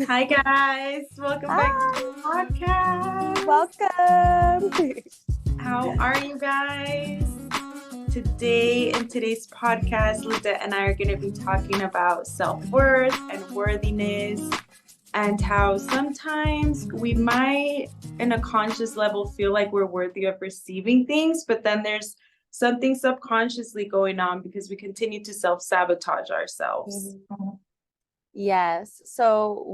Hi guys, welcome back to the podcast. Welcome. How are you guys? Today in today's podcast, Lita and I are going to be talking about self-worth and worthiness and how sometimes we might in a conscious level feel like we're worthy of receiving things, but then there's something subconsciously going on because we continue to self-sabotage ourselves. Yes. So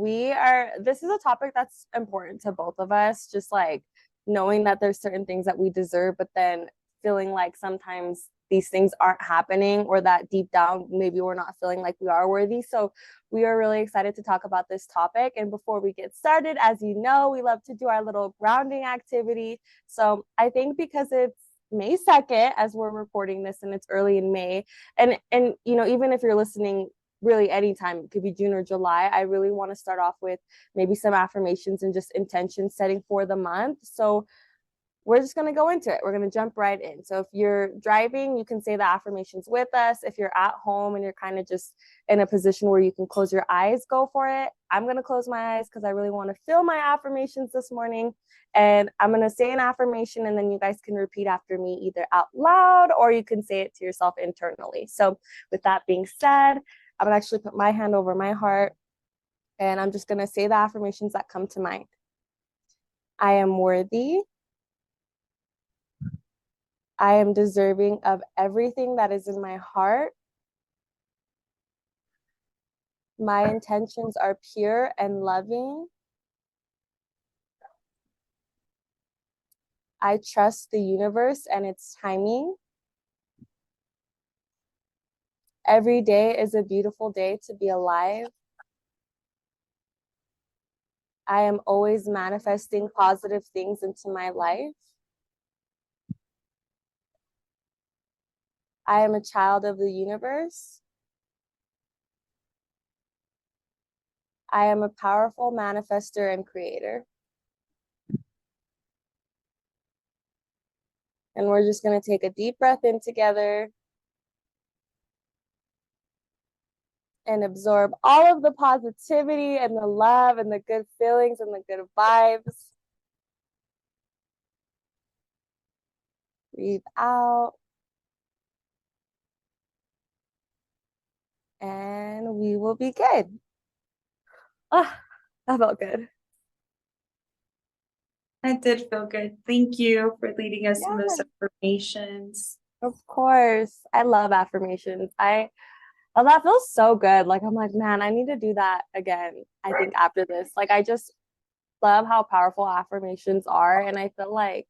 this is a topic that's important to both of us, just like knowing that there's certain things that we deserve, but then feeling like sometimes these things aren't happening, or that deep down, maybe we're not feeling like we are worthy. So we are really excited to talk about this topic. And before we get started, as you know, we love to do our little grounding activity. So I think because it's May 2nd as we're recording this and it's early in May, and even if you're listening really anytime, it could be June or July, I really want to start off with maybe some affirmations and just intention setting for the month. So we're just going to go into it. We're going to jump right in. So if you're driving, you can say the affirmations with us. If you're at home and you're kind of just in a position where you can close your eyes, go for it. I'm going to close my eyes because I really want to feel my affirmations this morning. And I'm going to say an affirmation, and then you guys can repeat after me either out loud or you can say it to yourself internally. So with that being said, I'm going to actually put my hand over my heart, and I'm just going to say the affirmations that come to mind. I am worthy. I am deserving of everything that is in my heart. My intentions are pure and loving. I trust the universe and its timing. Every day is a beautiful day to be alive. I am always manifesting positive things into my life. I am a child of the universe. I am a powerful manifester and creator. And we're just going to take a deep breath in together and absorb all of the positivity and the love and the good feelings and the good vibes. Breathe out. And we will be good. Oh, that felt good. That did feel good. Thank you for leading us in those affirmations. Of course. I love affirmations. That feels so good. Like, I'm like, man, I need to do that again. I think after this, like, I just love how powerful affirmations are. And I feel like,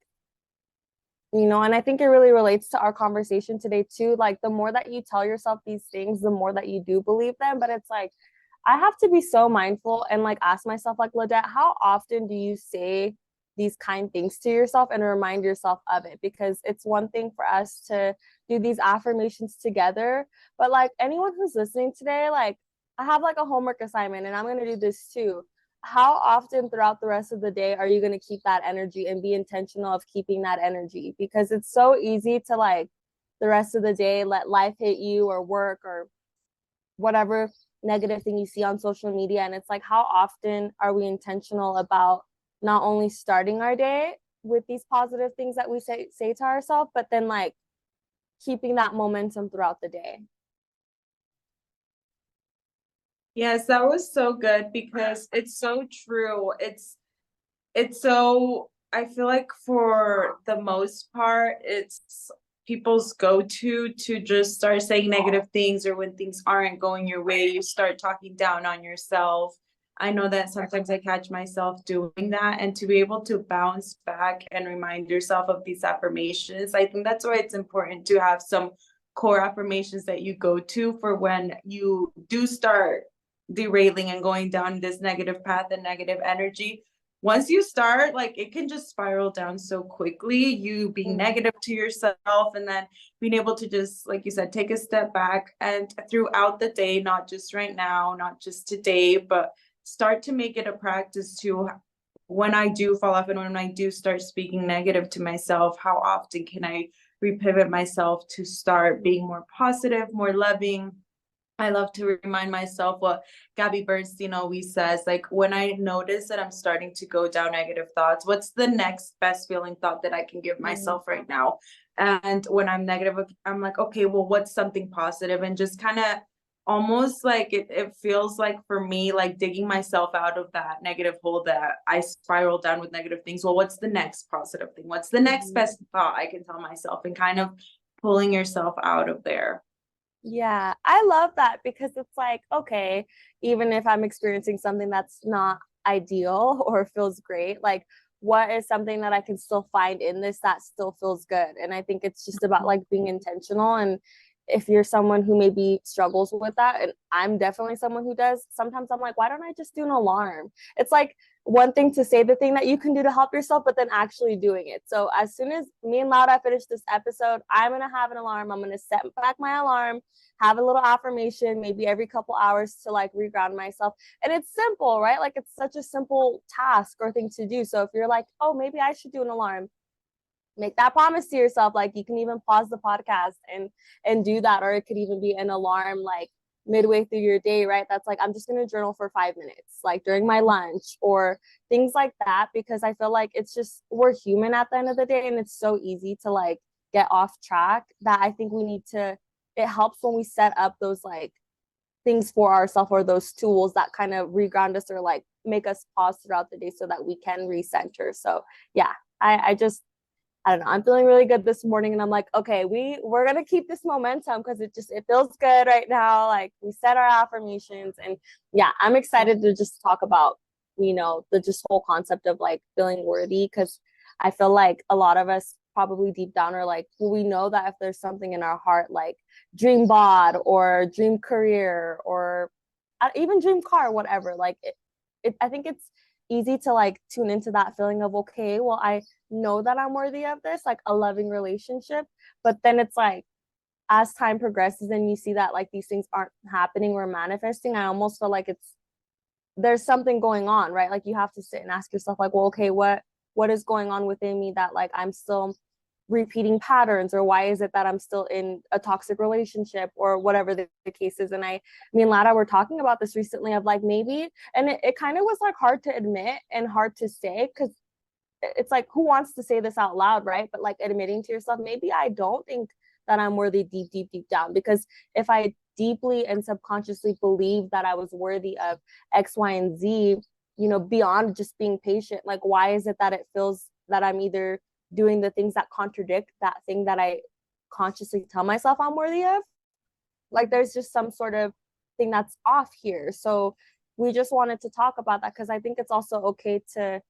and I think it really relates to our conversation today too. Like, the more that you tell yourself these things, the more that you do believe them. But it's like, I have to be so mindful and like ask myself, like, Ladette, how often do you say these kind things to yourself and remind yourself of it? Because it's one thing for us to do these affirmations together, but like anyone who's listening today, like, I have like a homework assignment and I'm going to do this too. How often throughout the rest of the day are you going to keep that energy and be intentional of keeping that energy? Because it's so easy to, like, the rest of the day let life hit you, or work, or whatever negative thing you see on social media. And it's like, how often are we intentional about not only starting our day with these positive things that we say to ourselves, but then like keeping that momentum throughout the day? Yes, that was so good because it's so true. It's so, I feel like for the most part, it's people's go-to to just start saying negative things, or when things aren't going your way, you start talking down on yourself. I know that sometimes I catch myself doing that, and to be able to bounce back and remind yourself of these affirmations, I think that's why it's important to have some core affirmations that you go to for when you do start derailing and going down this negative path and negative energy. Once you start, like, it can just spiral down so quickly, you being negative to yourself, and then being able to just, like you said, take a step back and throughout the day, not just right now, not just today, but start to make it a practice to, when I do fall off and when I do start speaking negative to myself, how often can I repivot myself to start being more positive, more loving, I love to remind myself what Gabby Bernstein always says, like when I notice that I'm starting to go down negative thoughts, what's the next best feeling thought that I can give myself right now? And when I'm negative, I'm like, okay, well, what's something positive? And just kind of almost like it feels like for me, like digging myself out of that negative hole that I spiral down with negative things. Well, what's the next positive thing? What's the next Mhm. best thought I can tell myself, and kind of pulling yourself out of there. Yeah, I love that because it's like, okay, even if I'm experiencing something that's not ideal or feels great, like what is something that I can still find in this that still feels good? And I think it's just about like being intentional. And if you're someone who maybe struggles with that, and I'm definitely someone who does, sometimes I'm like, why don't I just do an alarm? It's like one thing to say the thing that you can do to help yourself, but then actually doing it. So as soon as me and Laura finish this episode, I'm gonna have an alarm. I'm gonna set back my alarm, have a little affirmation maybe every couple hours to like reground myself. And it's simple, right? Like it's such a simple task or thing to do. So if you're like, oh, maybe I should do an alarm, make that promise to yourself. Like you can even pause the podcast and do that. Or it could even be an alarm like midway through your day, right? That's like, I'm just going to journal for 5 minutes, like during my lunch or things like that. Because I feel like it's just, we're human at the end of the day. And it's so easy to like get off track that I think we need to, it helps when we set up those like things for ourselves or those tools that kind of reground us or like make us pause throughout the day so that we can recenter. So yeah, I just, I don't know. I'm feeling really good this morning, and I'm like, okay, we're gonna keep this momentum because it feels good right now. Like we set our affirmations, and yeah, I'm excited to just talk about the just whole concept of like feeling worthy, because I feel like a lot of us probably deep down are like, well, we know that if there's something in our heart like dream bod or dream career or even dream car, whatever, like I think it's easy to like tune into that feeling of, okay, well, I know that I'm worthy of this, like a loving relationship. But then it's like, as time progresses and you see that like these things aren't happening or manifesting, I almost feel like there's something going on, right? Like you have to sit and ask yourself, like, well, okay, what is going on within me that like I'm still repeating patterns, or why is it that I'm still in a toxic relationship or whatever the case is. And me and Lada were talking about this recently of like maybe, and it kind of was like hard to admit and hard to say because it's like, who wants to say this out loud, right? But like admitting to yourself, maybe I don't think that I'm worthy deep down. Because if I deeply and subconsciously believe that I was worthy of X, Y, and Z, beyond just being patient, like why is it that it feels that I'm either doing the things that contradict that thing that I consciously tell myself I'm worthy of? Like there's just some sort of thing that's off here. So we just wanted to talk about that because I think it's also okay to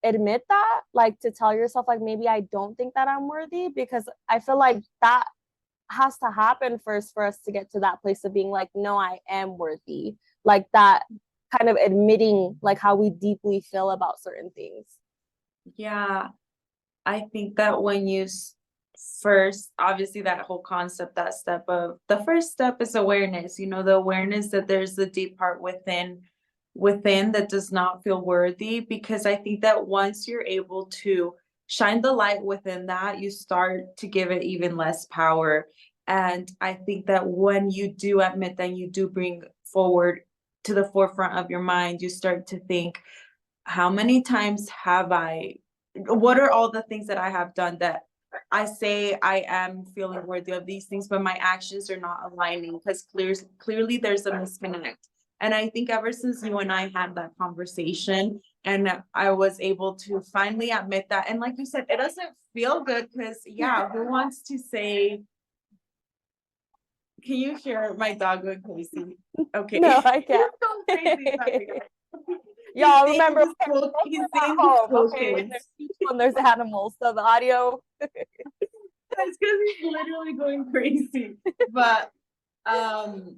admit that, like to tell yourself like maybe I don't think that I'm worthy, because I feel like that has to happen first for us to get to that place of being like, no, I am worthy. Like that kind of admitting like how we deeply feel about certain things. Yeah, I think that when you first, obviously, that whole concept, that step of the first step is awareness, the awareness that there's the deep part within that does not feel worthy. Because I think that once you're able to shine the light within that, you start to give it even less power. And I think that when you do admit that, you do bring forward to the forefront of your mind, you start to think, how many times have what are all the things that I have done that I say I am feeling worthy of these things, but my actions are not aligning, because clearly there's a disconnect. And I think ever since you and I had that conversation and I was able to finally admit that, and like you said, it doesn't feel good because, yeah, who wants to say, can you hear my dog going crazy? Okay. No, I can't. He's going crazy. Sorry. Y'all remember, He's at saying his home, cool okay? kids. There's people and there's animals, so the audio. That's because he's literally going crazy. But um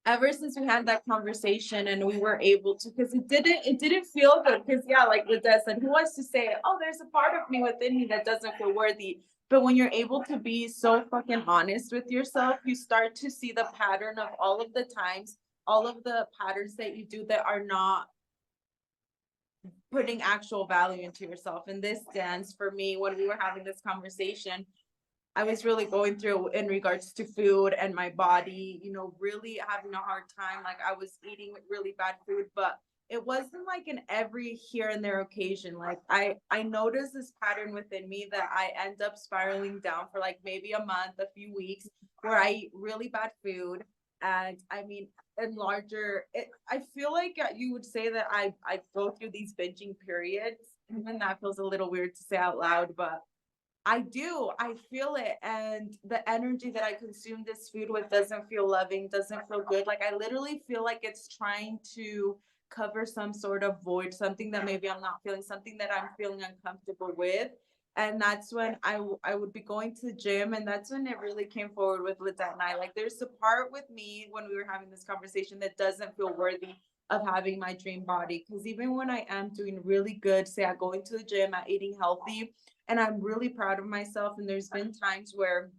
ever since we had that conversation and we were able to, because it didn't feel good, because yeah, like with Des said, who wants to say, oh, there's a part of me within me that doesn't feel worthy? But when you're able to be so fucking honest with yourself, you start to see the pattern of all of the times, all of the patterns that you do that are not putting actual value into yourself. And this dance for me, when we were having this conversation, I was really going through in regards to food and my body, you know, really having a hard time. Like I was eating really bad food, but it wasn't like an every here and there occasion. Like I noticed this pattern within me that I end up spiraling down for like maybe a month, a few weeks, where I eat really bad food. And I mean, and larger, I feel like you would say that I go through these binging periods, and that feels a little weird to say out loud, but I do. I feel it. And the energy that I consume this food with doesn't feel loving, doesn't feel good. Like I literally feel like it's trying to cover some sort of void, something that maybe I'm not feeling, something that I'm feeling uncomfortable with. And that's when I would be going to the gym. And that's when it really came forward with Lizette and I. Like there's a part with me when we were having this conversation that doesn't feel worthy of having my dream body. Because even when I am doing really good, say I go into the gym, at eating healthy, and I'm really proud of myself. And there's been times where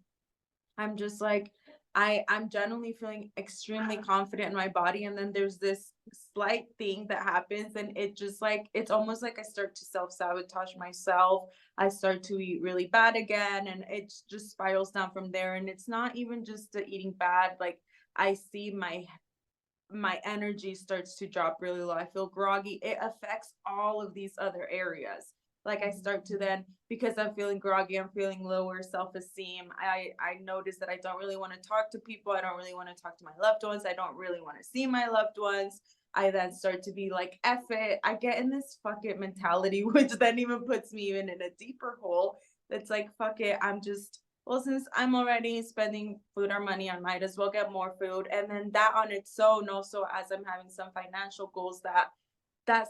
I'm just like, I'm generally feeling extremely confident in my body. And then there's this slight thing that happens, and it just like, it's almost like I start to self-sabotage myself. I start to eat really bad again, and it just spirals down from there. And it's not even just the eating bad. Like I see my energy starts to drop really low. I feel groggy. It affects all of these other areas. Like I start to then, because I'm feeling groggy, I'm feeling lower self-esteem. I notice that I don't really want to talk to people. I don't really want to talk to my loved ones. I don't really want to see my loved ones. I then start to be like, F it. I get in this fuck it mentality, which then even puts me even in a deeper hole. That's like, fuck it. I'm just, well, since I'm already spending food or money, I might as well get more food. And then that on its own, also as I'm having some financial goals, that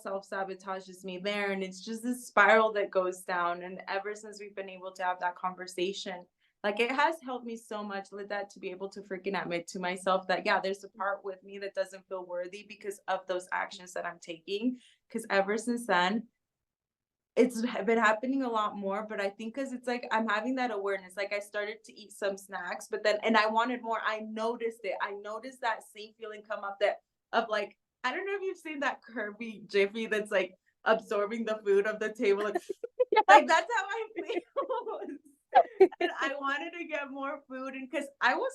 self-sabotages me there. And it's just this spiral that goes down. And ever since we've been able to have that conversation, like it has helped me so much with that, to be able to freaking admit to myself that, yeah, there's a part with me that doesn't feel worthy because of those actions that I'm taking. Because ever since then, it's been happening a lot more. But I think because it's like I'm having that awareness. Like I started to eat some snacks, but then, and I wanted more. I noticed it. I noticed that same feeling come up, that of like, I don't know if you've seen that Kirby Jiffy that's like absorbing the food of the table. Yeah. Like that's how I feel. And I wanted to get more food, and because I was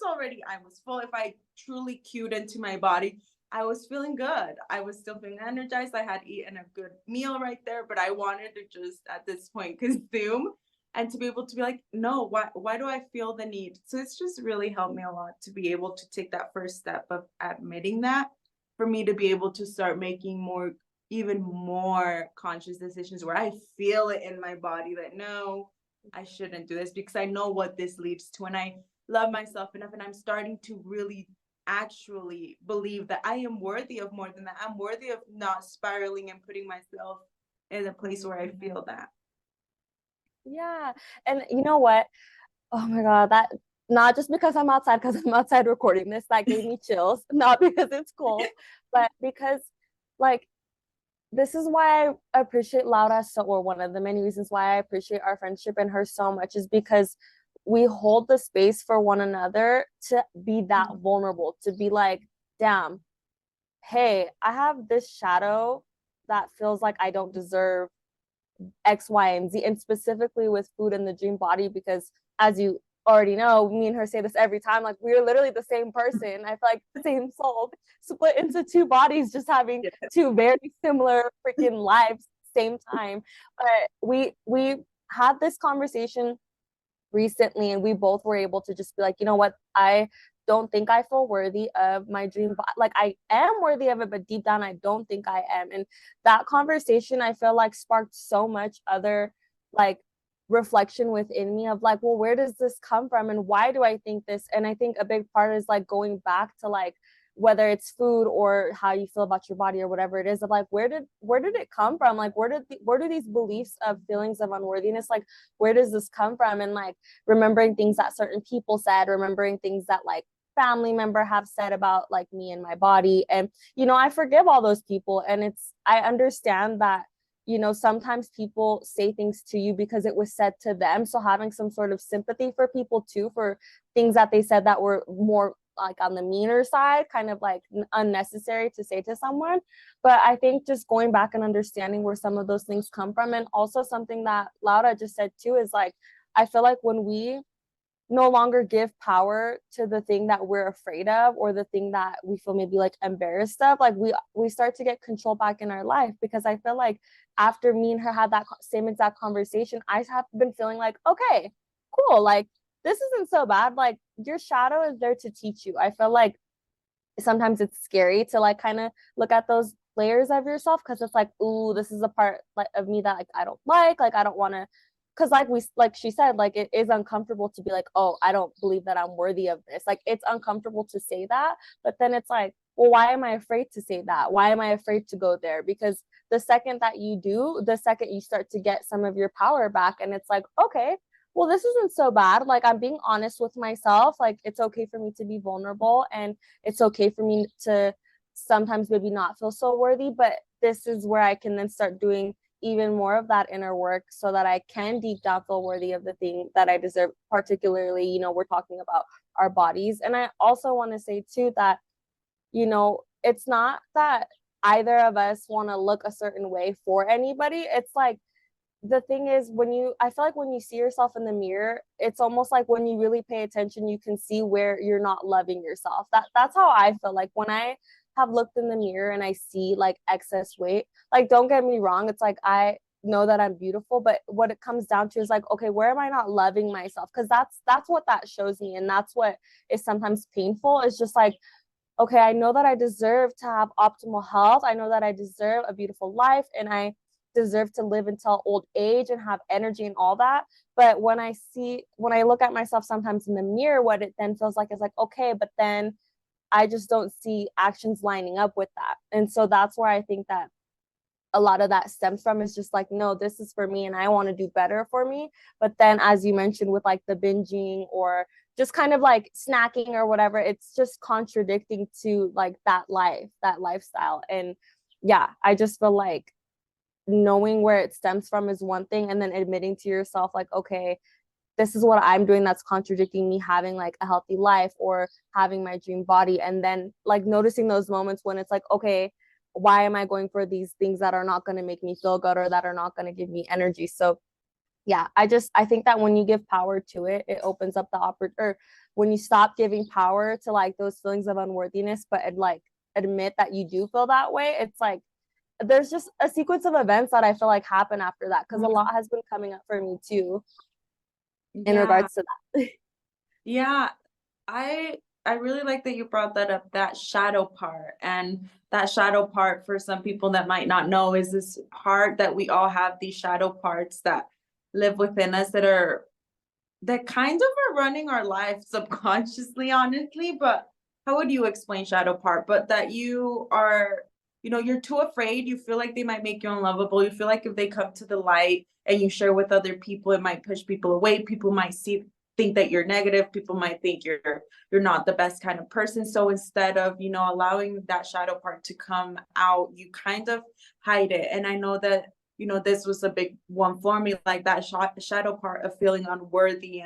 full. If I truly cued into my body, I was feeling good. I was still feeling energized. I had eaten a good meal right there, but I wanted to just at this point consume, and to be able to be like, no, why do I feel the need? So it's just really helped me a lot to be able to take that first step of admitting that, for me to be able to start making more, even more conscious decisions where I feel it in my body that no, I shouldn't do this, because I know what this leads to. And I love myself enough, and I'm starting to really actually believe that I am worthy of more than that. I'm worthy of not spiraling and putting myself in a place where I feel that. Yeah. And you know what? Oh my God, that not just because I'm outside recording this, that gave me chills, not because it's cold, but because like this is why I appreciate Laura so, or one of the many reasons why I appreciate our friendship and her so much, is because we hold the space for one another to be that vulnerable, to be like, damn, hey, I have this shadow that feels like I don't deserve X, Y, and Z, and specifically with food and the dream body, because as you already know, me and her say this every time, like we're literally the same person. I feel like the same soul split into two bodies, just having two very similar freaking lives same time. But we had this conversation recently, and we both were able to just be like, you know what, I don't think I feel worthy of my dream body. Like I am worthy of it, but deep down I don't think I am. And that conversation, I feel like, sparked so much other like reflection within me of like, well, where does this come from and why do I think this? And I think a big part is like going back to like, whether it's food or how you feel about your body or whatever it is, of like, where did it come from? Like where do these beliefs of feelings of unworthiness, like where does this come from? And like remembering things that certain people said, remembering things that like family member have said about like me and my body. And you know, I forgive all those people, and I understand that, you know, sometimes people say things to you because it was said to them, so having some sort of sympathy for people too, for things that they said that were more like on the meaner side, kind of like unnecessary to say to someone. But I think just going back and understanding where some of those things come from, and also something that Laura just said too, is like, I feel like when we no longer give power to the thing that we're afraid of or the thing that we feel maybe like embarrassed of, like we start to get control back in our life. Because I feel like after me and her had that same exact conversation, I have been feeling like, okay, cool, like this isn't so bad. Like your shadow is there to teach you. I feel like sometimes it's scary to like kind of look at those layers of yourself, because it's like, ooh, this is a part like of me that like I don't like I don't want to, because like she said, like it is uncomfortable to be like, oh, I don't believe that I'm worthy of this. Like it's uncomfortable to say that, but then it's like, well, why am I afraid to say that? Why am I afraid to go there? Because the second that you do, the second you start to get some of your power back, and it's like, okay, well, this isn't so bad. Like I'm being honest with myself. Like it's okay for me to be vulnerable, and it's okay for me to sometimes maybe not feel so worthy. But this is where I can then start doing even more of that inner work so that I can deep down feel worthy of the thing that I deserve. Particularly, we're talking about our bodies. And I also want to say too that, it's not that either of us want to look a certain way for anybody. It's like, the thing is, I feel like when you see yourself in the mirror, it's almost like when you really pay attention, you can see where you're not loving yourself. That's how I feel like when I have looked in the mirror and I see like excess weight. Like, don't get me wrong, it's like I know that I'm beautiful, but what it comes down to is like, okay, where am I not loving myself? Because that's what that shows me, and that's what is sometimes painful. It's just like, okay, I know that I deserve to have optimal health. I know that I deserve a beautiful life, and I deserve to live until old age and have energy and all that. But when I look at myself sometimes in the mirror, what it then feels like is like, okay, but then I just don't see actions lining up with that. And so that's where I think that a lot of that stems from, is just like, no, this is for me and I want to do better for me. But then, as you mentioned, with like the binging or just kind of like snacking or whatever, it's just contradicting to like that lifestyle. And yeah, I just feel like knowing where it stems from is one thing, and then admitting to yourself like, okay, this is what I'm doing that's contradicting me having like a healthy life or having my dream body. And then like noticing those moments when it's like, okay, why am I going for these things that are not going to make me feel good or that are not going to give me energy? So yeah, I think that when you give power to it, it opens up the or when you stop giving power to like those feelings of unworthiness, but like admit that you do feel that way, it's like there's just a sequence of events that I feel like happen after that, because a lot has been coming up for me too in Yeah. regards to that. Yeah, I really like that you brought that up, that shadow part. And that shadow part, for some people that might not know, is this part that we all have, these shadow parts that live within us that kind of are running our life subconsciously, honestly. But how would you explain shadow part? But that you are, you're too afraid. You feel like they might make you unlovable. You feel like if they come to the light and you share with other people, it might push people away. People might think that you're negative. People might think you're not the best kind of person. So instead of, allowing that shadow part to come out, you kind of hide it. And I know that this was a big one for me, like that shadow part of feeling unworthy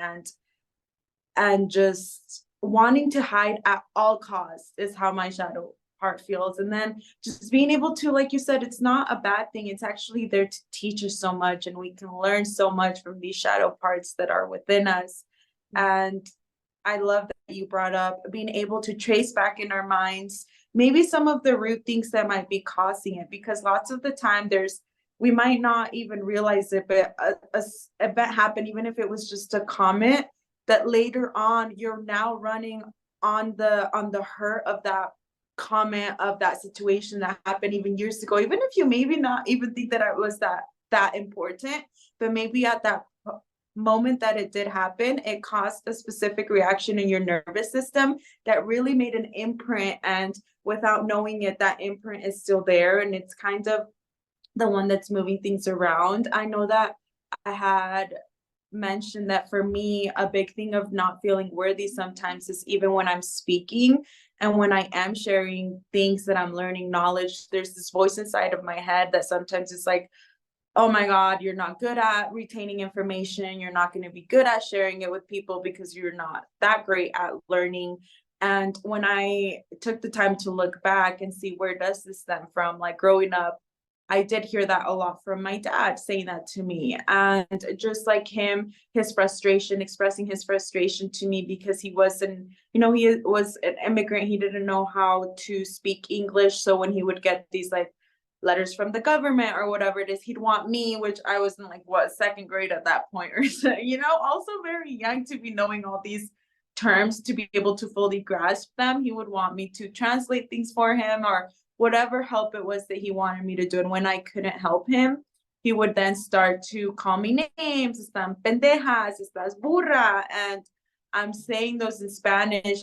and just wanting to hide at all costs is how my shadow part feels. And then just being able to, like you said, it's not a bad thing. It's actually there to teach us so much, and we can learn so much from these shadow parts that are within us. And I love that you brought up being able to trace back in our minds maybe some of the root things that might be causing it, because lots of the time we might not even realize it, but a event happened, even if it was just a comment, that later on you're now running on the hurt of that comment, of that situation that happened even years ago, even if you maybe not even think that it was that important, but maybe at that moment that it did happen, it caused a specific reaction in your nervous system that really made an imprint. And without knowing it, that imprint is still there, and it's kind of the one that's moving things around. I know that I had mentioned that for me, a big thing of not feeling worthy sometimes is even when I'm speaking and when I am sharing things that I'm learning knowledge, there's this voice inside of my head that sometimes it's like, oh my God, you're not good at retaining information. You're not going to be good at sharing it with people because you're not that great at learning. And when I took the time to look back and see where does this stem from, like growing up I did hear that a lot from my dad saying that to me. And just like him, his frustration, expressing his frustration to me because he wasn't, he was an immigrant. He didn't know how to speak English. So when he would get these like letters from the government or whatever it is, he'd want me, which I was in like what, second grade at that point or so, also very young to be knowing all these terms to be able to fully grasp them. He would want me to translate things for him or whatever help it was that he wanted me to do. And when I couldn't help him, he would then start to call me names, están pendejas, estás burra. And I'm saying those in Spanish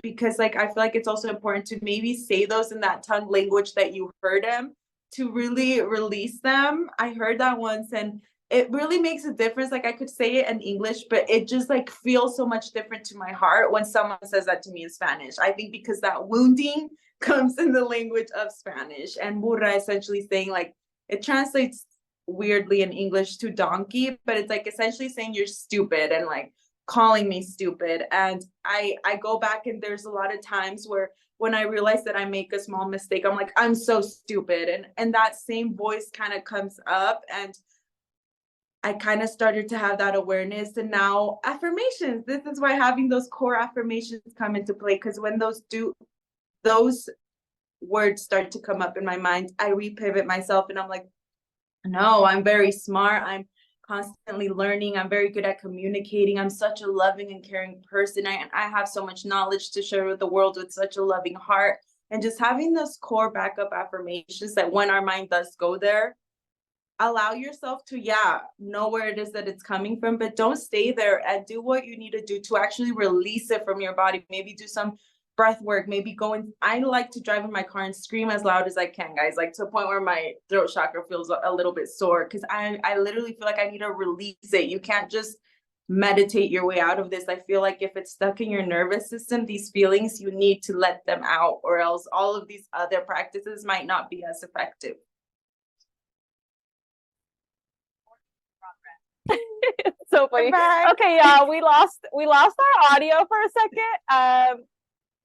because like I feel like it's also important to maybe say those in that tongue language that you heard him to really release them. I heard that once and it really makes a difference. Like I could say it in English, but it just like feels so much different to my heart when someone says that to me in Spanish. I think because that wounding comes in the language of Spanish, and burra essentially saying like it translates weirdly in English to donkey, but it's like essentially saying you're stupid and like calling me stupid. And I go back and there's a lot of times where when I realize that I make a small mistake, I'm like, I'm so stupid. And that same voice kind of comes up and I kind of started to have that awareness. And now affirmations. This is why having those core affirmations come into play. Because when those words start to come up in my mind, I repivot myself and I'm like, no, I'm very smart. I'm constantly learning. I'm very good at communicating. I'm such a loving and caring person. I have so much knowledge to share with the world with such a loving heart. And just having those core backup affirmations that when our mind does go there, allow yourself to, know where it is that it's coming from, but don't stay there and do what you need to do to actually release it from your body. Maybe do some breath work, maybe I like to drive in my car and scream as loud as I can, guys, like to a point where my throat chakra feels a little bit sore because I literally feel like I need to release it. You can't just meditate your way out of this. I feel like if it's stuck in your nervous system, these feelings, you need to let them out, or else all of these other practices might not be as effective. So funny. Okay, y'all, we lost our audio for a second.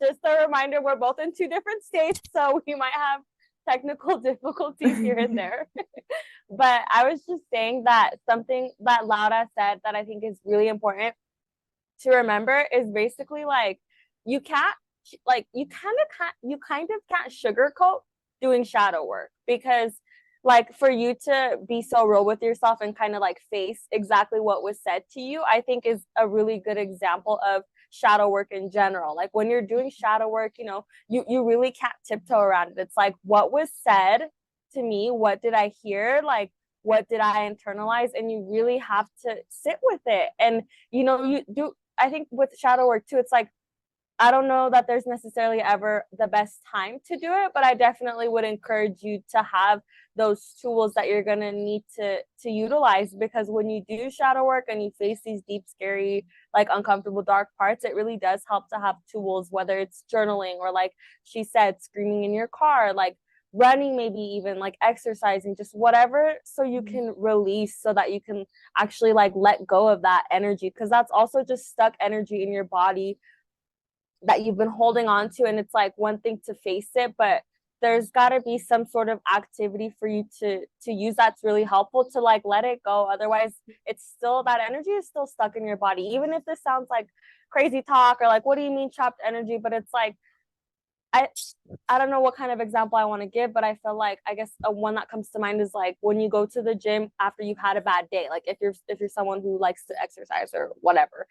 Just a reminder, we're both in 2 different states, so we might have technical difficulties here and there. But I was just saying that something that Laura said that I think is really important to remember is basically like you kind of can't sugarcoat doing shadow work, because like for you to be so real with yourself and kind of like face exactly what was said to you, I think is a really good example of shadow work in general. Like when you're doing shadow work, you really can't tiptoe around it. It's like, what was said to me? What did I hear? Like, what did I internalize? And you really have to sit with it. And, you do, I think with shadow work too, it's like, I don't know that there's necessarily ever the best time to do it, but I definitely would encourage you to have those tools that you're going to need to utilize, because when you do shadow work and you face these deep, scary, like uncomfortable, dark parts, it really does help to have tools, whether it's journaling or, like she said, screaming in your car, like running, maybe even like exercising, just whatever, so you can release, so that you can actually like let go of that energy, because that's also just stuck energy in your body that you've been holding on to. And it's like one thing to face it, but there's got to be some sort of activity for you to use that's really helpful to like let it go. Otherwise, it's still, that energy is still stuck in your body. Even if this sounds like crazy talk or like, what do you mean trapped energy? But it's like, I don't know what kind of example I want to give, but I feel like, I guess one that comes to mind is like when you go to the gym after you've had a bad day, like if you're someone who likes to exercise or whatever,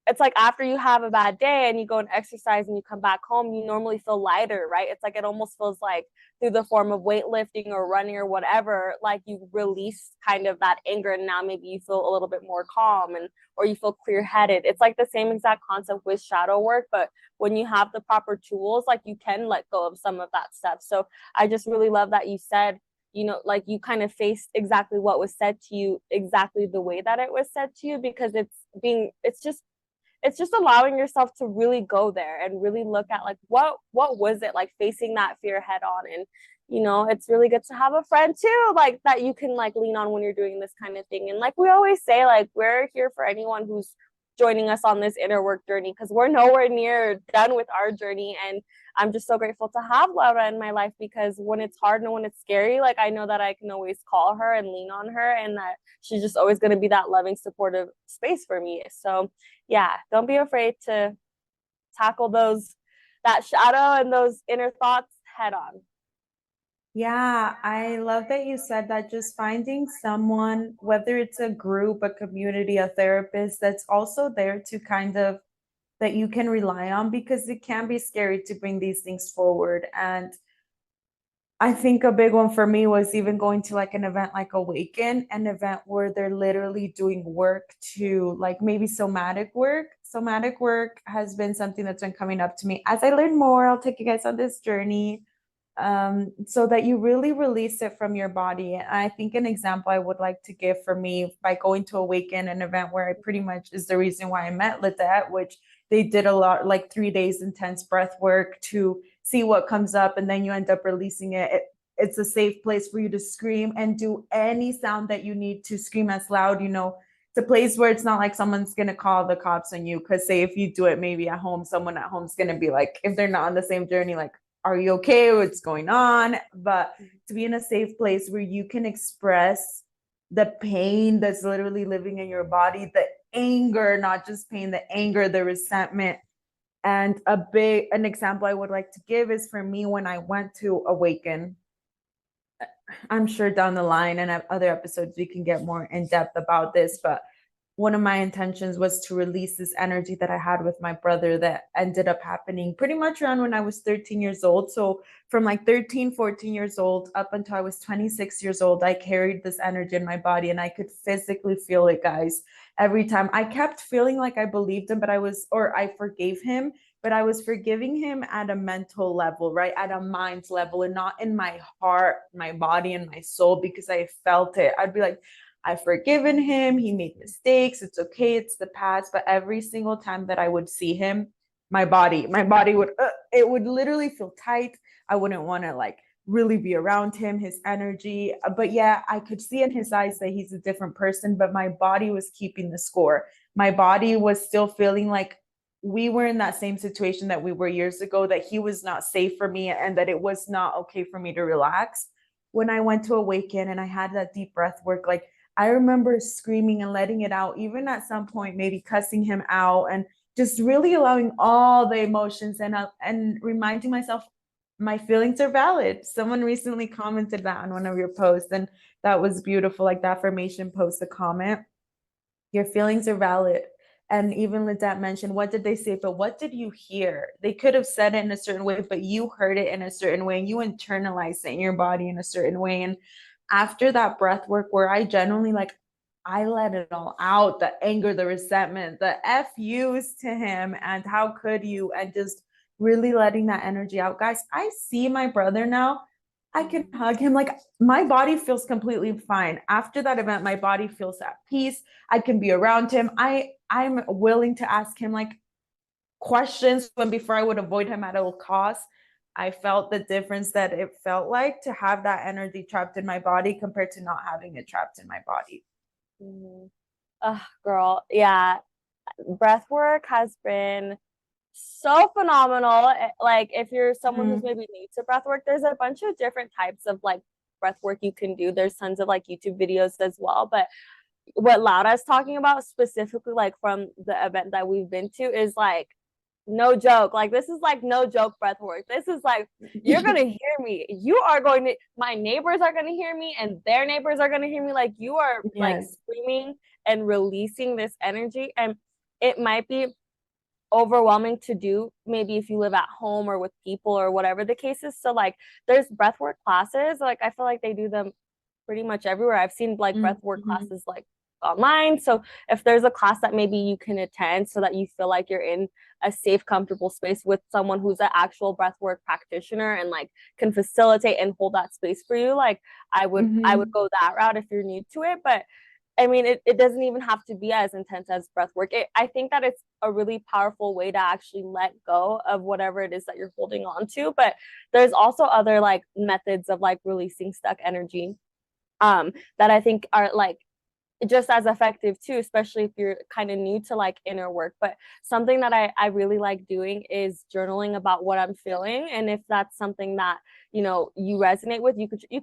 it's like after you have a bad day and you go and exercise and you come back home, you normally feel lighter, right? It's like it almost feels like through the form of weightlifting or running or whatever, like you release kind of that anger, and now maybe you feel a little bit more calm, and or you feel clear-headed. It's like the same exact concept with shadow work, but when you have the proper tools, like you can let go of some of that stuff. So I just really love that you said, like you kind of faced exactly what was said to you, exactly the way that it was said to you, because it's just allowing yourself to really go there and really look at like what was it like, facing that fear head on. And it's really good to have a friend too, like that you can like lean on when you're doing this kind of thing. And like we always say, like we're here for anyone who's joining us on this inner work journey, because we're nowhere near done with our journey. And I'm just so grateful to have Laura in my life, because when it's hard and when it's scary, like I know that I can always call her and lean on her, and that she's just always going to be that loving, supportive space for me. So yeah, don't be afraid to tackle that shadow and those inner thoughts head on. Yeah, I love that you said that. Just finding someone, whether it's a group, a community, a therapist, that's also there to kind of that you can rely on, because it can be scary to bring these things forward. And I think a big one for me was even going to like an event like Awaken, an event where they're literally doing work to like maybe somatic work. Somatic work has been something that's been coming up to me. As I learn more, I'll take you guys on this journey, so that you really release it from your body. And I think an example I would like to give for me by going to Awaken, an event where I pretty much is the reason why I met Lidette, which they did a lot, like 3 days intense breath work to see what comes up, and then you end up releasing it's a safe place for you to scream and do any sound that you need to scream as loud. It's a place where it's not like someone's going to call the cops on you, because say if you do it maybe at home, someone at home is going to be like, if they're not on the same journey, like, are you okay? What's going on? But to be in a safe place where you can express the pain that's literally living in your body, the anger, not just pain, the anger, the resentment. And an example I would like to give is for me when I went to Awaken. I'm sure down the line and other episodes we can get more in depth about this, but one of my intentions was to release this energy that I had with my brother that ended up happening pretty much around when I was 13 years old. So from like 13, 14 years old up until I was 26 years old, I carried this energy in my body and I could physically feel it, guys. Every time I kept feeling like I believed him, or I forgave him, but I was forgiving him at a mental level, right? At a mind level, and not in my heart, my body, and my soul, because I felt it. I'd be like, I've forgiven him. He made mistakes. It's okay. It's the past. But every single time that I would see him, my body would, it would literally feel tight. I wouldn't want to like really be around him, his energy. But yeah, I could see in his eyes that he's a different person, but my body was keeping the score. My body was still feeling like we were in that same situation that we were years ago, that he was not safe for me and that it was not okay for me to relax. When I went to Awaken and I had that deep breath work, like I remember screaming and letting it out, even at some point, maybe cussing him out and just really allowing all the emotions and reminding myself my feelings are valid. Someone recently commented that on one of your posts, and that was beautiful. Like the affirmation post, the comment, your feelings are valid. And even Lidette mentioned, what did they say? But what did you hear? They could have said it in a certain way, but you heard it in a certain way and you internalized it in your body in a certain way. And after that breath work, where I genuinely like, I let it all out, the anger, the resentment, the FUs to him, and how could you, and just really letting that energy out. Guys, I see my brother now. I can hug him. Like my body feels completely fine. After that event, my body feels at peace. I can be around him. I'm willing to ask him like questions when before I would avoid him at all costs. I felt the difference that it felt like to have that energy trapped in my body compared to not having it trapped in my body. Mm-hmm. Girl, yeah. Breath work has been so phenomenal. Like if you're someone who's maybe new to breath work, there's a bunch of different types of like breath work you can do. There's tons of like YouTube videos as well. But what Laura is talking about specifically, like from the event that we've been to, is like no joke. Like this is like no joke breath work. This is like you're gonna hear me. You are going to my neighbors are gonna hear me and their neighbors are gonna hear me. Like you are like screaming and releasing this energy. And it might be overwhelming to do maybe if you live at home or with people or whatever the case is. So like there's breathwork classes, like I feel like they do them pretty much everywhere. I've seen like breathwork classes like online. So if there's a class that maybe you can attend so that you feel like you're in a safe, comfortable space with someone who's an actual breathwork practitioner and like can facilitate and hold that space for you, like I would go that route if you're new to it. But I mean, it doesn't even have to be as intense as breath work. I think that it's a really powerful way to actually let go of whatever it is that you're holding on to. But there's also other like methods of like releasing stuck energy that I think are like just as effective too, especially if you're kind of new to like inner work. But something that I really like doing is journaling about what I'm feeling. And if that's something that, you know, you resonate with,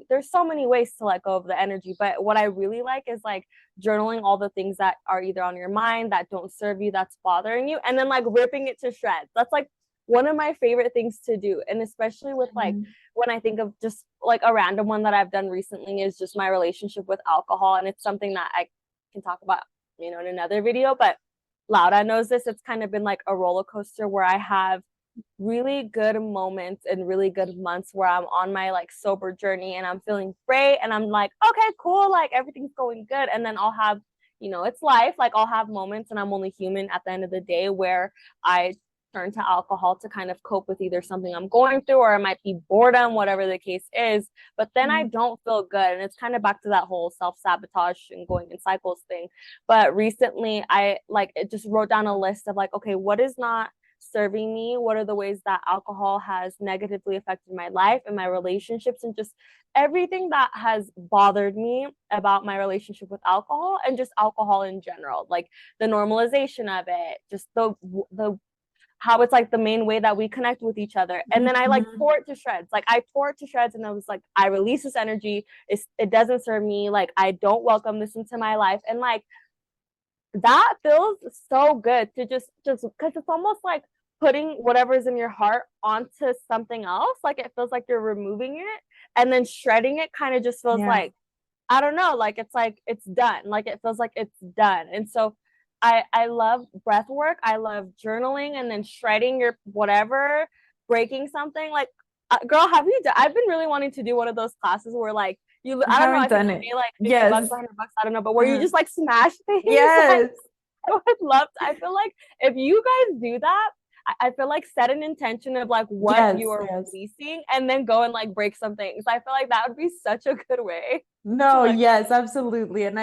there's so many ways to let go of the energy. But what I really like is like journaling all the things that are either on your mind that don't serve you, that's bothering you, and then like ripping it to shreds. That's like one of my favorite things to do. And especially with like, when I think of just like a random one that I've done recently is just my relationship with alcohol. And it's something that I can talk about, you know, in another video, but Laura knows this. It's kind of been like a roller coaster where I have really good moments and really good months where I'm on my like sober journey and I'm feeling great and I'm like, okay, cool, like everything's going good. And then I'll have, you know, it's life, like I'll have moments, and I'm only human at the end of the day, where I turn to alcohol to kind of cope with either something I'm going through, or it might be boredom, whatever the case is. But then I don't feel good. And it's kind of back to that whole self-sabotage and going in cycles thing. But recently I like it just wrote down a list of like, okay, what is not serving me? What are the ways that alcohol has negatively affected my life and my relationships, and just everything that has bothered me about my relationship with alcohol and just alcohol in general, like the normalization of it, just the how it's like the main way that we connect with each other. And then I like tore it to shreds. Like I tore it to shreds, and I was like, I release this energy. It doesn't serve me. Like I don't welcome this into my life. And like that feels so good to just because it's almost like putting whatever's in your heart onto something else. Like it feels like you're removing it, and then shredding it kind of just feels like, I don't know, like it's done. Like it feels like it's done. And so I love breath work. I love journaling, and then shredding your whatever, breaking something. Like, girl, have you done? I've been really wanting to do one of those classes where like I don't know, I think you pay like $50, $100, I don't know, but where you just like smash things. Like, I would love to, I feel like if you guys do that, I feel like set an intention of like what you are releasing, and then go and like break some things. I feel like that would be such a good way. No, yes, absolutely. And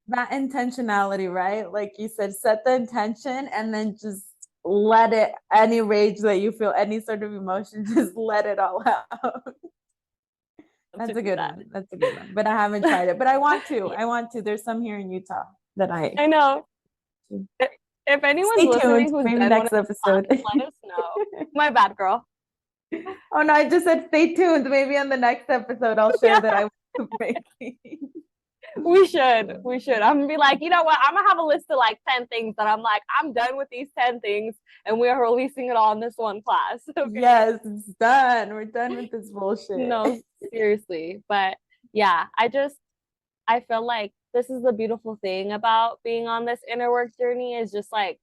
that intentionality, right? Like you said, set the intention and then just let it, any rage that you feel, any sort of emotion, just let it all out. That's a good one. That's a good one. But I haven't tried it. But I want to. I want to. There's some here in Utah that I know. If anyone's listening who's maybe next episode, let us know. My bad, girl. Oh no, I just said stay tuned. Maybe on the next episode I'll share that I went to breaking. We should. I'm gonna be like, you know what? I'm gonna have a list of like 10 things that I'm like, I'm done with these 10 things, and we are releasing it all in this one class. Okay? Yes, it's done. We're done with this bullshit. No, seriously. But yeah, I feel like this is the beautiful thing about being on this inner work journey, is just like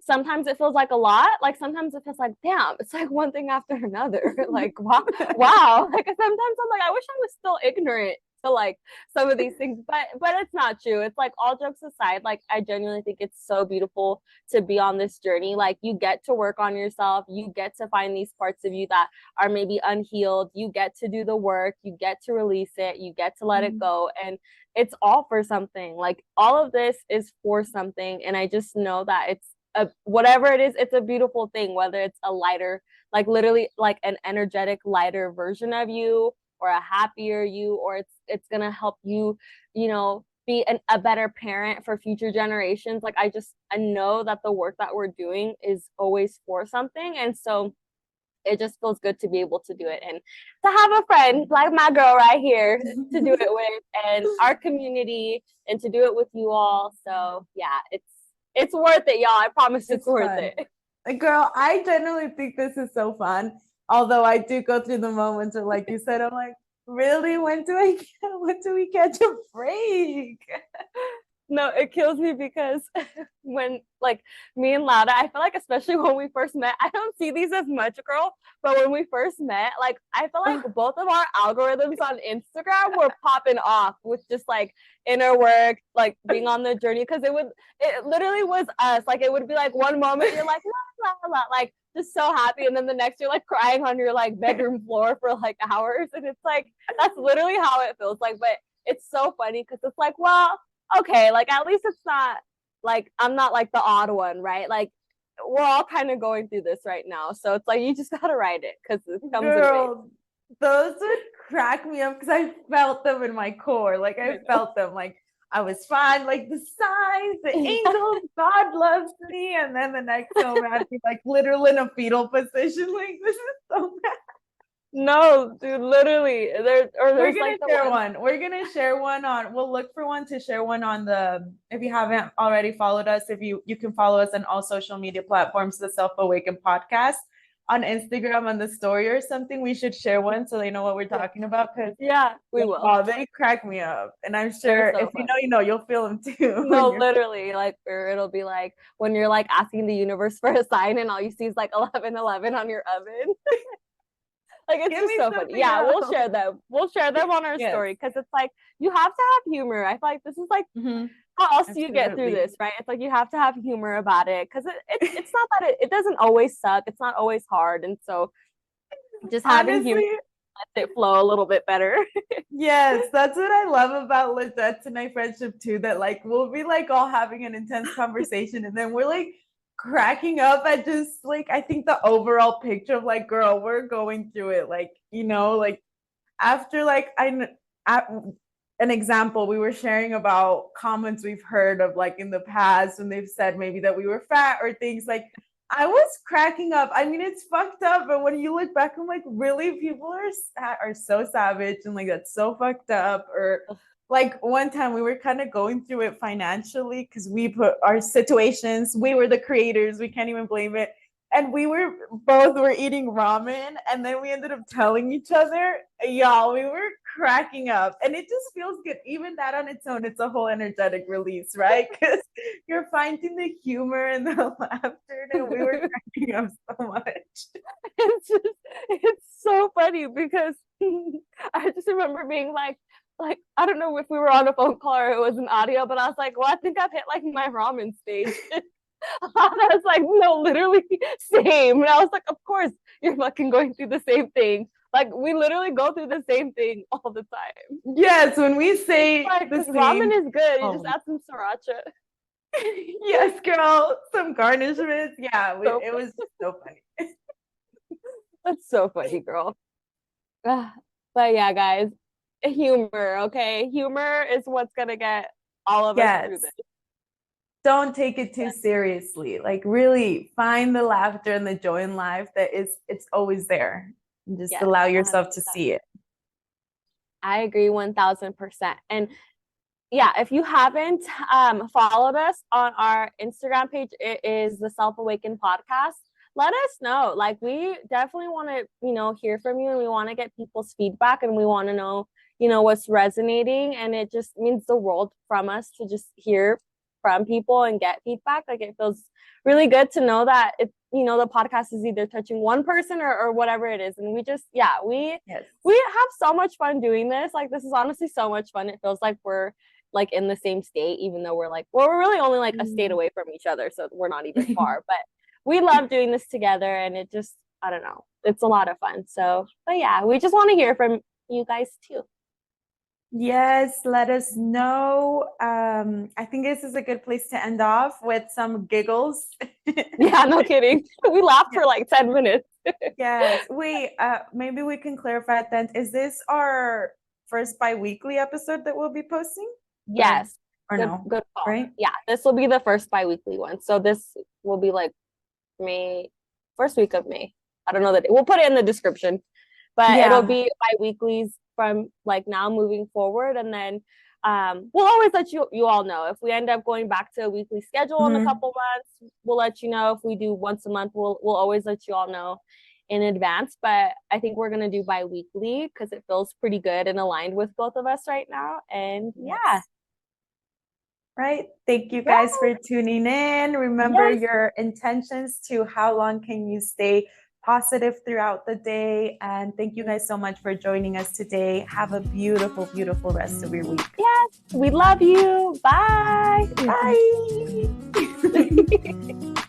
sometimes it feels like a lot. Like sometimes it feels like, damn, it's like one thing after another. Like wow. Like sometimes I'm like, I wish I was still ignorant to like some of these things, but it's not true. It's like, all jokes aside, like I genuinely think it's so beautiful to be on this journey. Like you get to work on yourself, you get to find these parts of you that are maybe unhealed, you get to do the work, you get to release it, you get to let it go, and it's all for something. Like all of this is for something, and I just know that it's whatever it is, it's a beautiful thing, whether it's a lighter, like literally like an energetic lighter version of you, or a happier you, or it's gonna help you, you know, be a better parent for future generations. Like I know that the work that we're doing is always for something, and so it just feels good to be able to do it, and to have a friend like my girl right here to do it with, and our community, and to do it with you all. So yeah, it's worth it, y'all. I promise it's worth it. Girl, I genuinely think this is so fun. Although I do go through the moments where, like you said, I'm like, really? When do we catch a break? No, it kills me because when like me and Lada, I feel like especially when we first met, I don't see these as much, girl, but when we first met, like I feel like both of our algorithms on Instagram were popping off with just like inner work, like being on the journey, because it literally was us. Like it would be like one moment you're like la la la, like just so happy, and then the next you're like crying on your like bedroom floor for like hours, and it's like that's literally how it feels like. But it's so funny because it's like, well, okay, like at least it's not like I'm not like the odd one, right? Like we're all kind of going through this right now, so it's like you just gotta ride it because it comes in waves. Those would crack me up because I felt them in my core. Like I felt them. Like I was fine, like the signs, the angels, God loves me. And then the next moment, I'd be like literal in a fetal position. Like, this is so bad. No, dude, literally. There's We're gonna like share one. We're gonna share one on. We'll look for one to share one on the. If you haven't already followed us, if you can follow us on all social media platforms, the Self Awakened Podcast, on Instagram on the story or something. We should share one so they know what we're talking about. Because Yeah, we will. oh, they crack me up, and I'm They're sure so if you know, you know, you'll feel them too. No, literally, like, or it'll be like when you're like asking the universe for a sign and all you see is like 11:11 on your oven. Like, it's Give just me so funny. something Yeah, we'll else. share them. We'll share them on our Yes. story because it's like you have to have humor. I feel like this is like how else do you get through Absolutely. this, right? It's like you have to have humor about it because it's not that it doesn't always suck. It's not always hard, and so just having humor Honestly, lets it flow a little bit better. yes, that's what I love about Lizette's and I friendship too. That like we'll be like all having an intense conversation, and then we're like cracking up at just like I think the overall picture of like, girl, we're going through it. Like, you know, like after like an example, we were sharing about comments we've heard of like in the past when they've said maybe that we were fat or things like. I was cracking up. I mean, it's fucked up, but when you look back, I'm like, really, people are so savage and like that's so fucked up. Or like one time we were kind of going through it financially because we put our situations. We were the creators. We can't even blame it. And we were eating ramen, and then we ended up telling each other, y'all, we were cracking up, and it just feels good. Even that on its own, it's a whole energetic release, right? Because you're finding the humor and the laughter, and we were cracking up so much. It's so funny because I just remember being like I don't know if we were on a phone call or it was an audio, but I was like, well, I think I've hit like my ramen stage. And I was like, no, literally same. And I was like, of course you're fucking going through the same thing. Like, we literally go through the same thing all the time. Yes, when we say like, the same, ramen is good. You oh. just add some sriracha. Yes, girl, some garnishments. Yeah, it was just so funny. That's so funny, girl. But yeah, guys, humor, okay? Humor is what's gonna get all of us through this. Don't take it too seriously. Like, really find the laughter and the joy in life that it's always there. And just allow yourself 100%. To see it. I agree 1000%. And yeah, if you haven't followed us on our Instagram page, it is the Self Awakened Podcast. Let us know. Like, we definitely want to, you know, hear from you, and we want to get people's feedback, and we want to know, you know, what's resonating. And it just means the world from us to just hear from people and get feedback. Like, it feels really good to know that it, you know, the podcast is either touching one person or whatever it is. And we just, we have so much fun doing this. Like, this is honestly so much fun. It feels like we're like in the same state, even though we're really only like a state away from each other. So we're not even far, but we love doing this together, and it just, I don't know, it's a lot of fun. So, but yeah, we just want to hear from you guys too. Yes, let us know. I think this is a good place to end off with some giggles. Yeah, no kidding. We laughed for like 10 minutes. Yes. Wait, maybe we can clarify then. Is this our first bi-weekly episode that we'll be posting? Yes. Or no? Good call. Right? Yeah, this will be the first bi-weekly one. So this will be like first week of May. I don't know that we'll put it in the description, but it'll be bi-weeklies from like now moving forward. And then we'll always let you all know if we end up going back to a weekly schedule in a couple months. We'll let you know. If we do once a month, we'll always let you all know in advance. But I think we're gonna do bi-weekly because it feels pretty good and aligned with both of us right now. And right. Thank you guys for tuning in. Remember your intentions to how long can you stay positive throughout the day. And thank you guys so much for joining us today. Have a beautiful, beautiful rest of your week. Yes, we love you. Bye. Bye.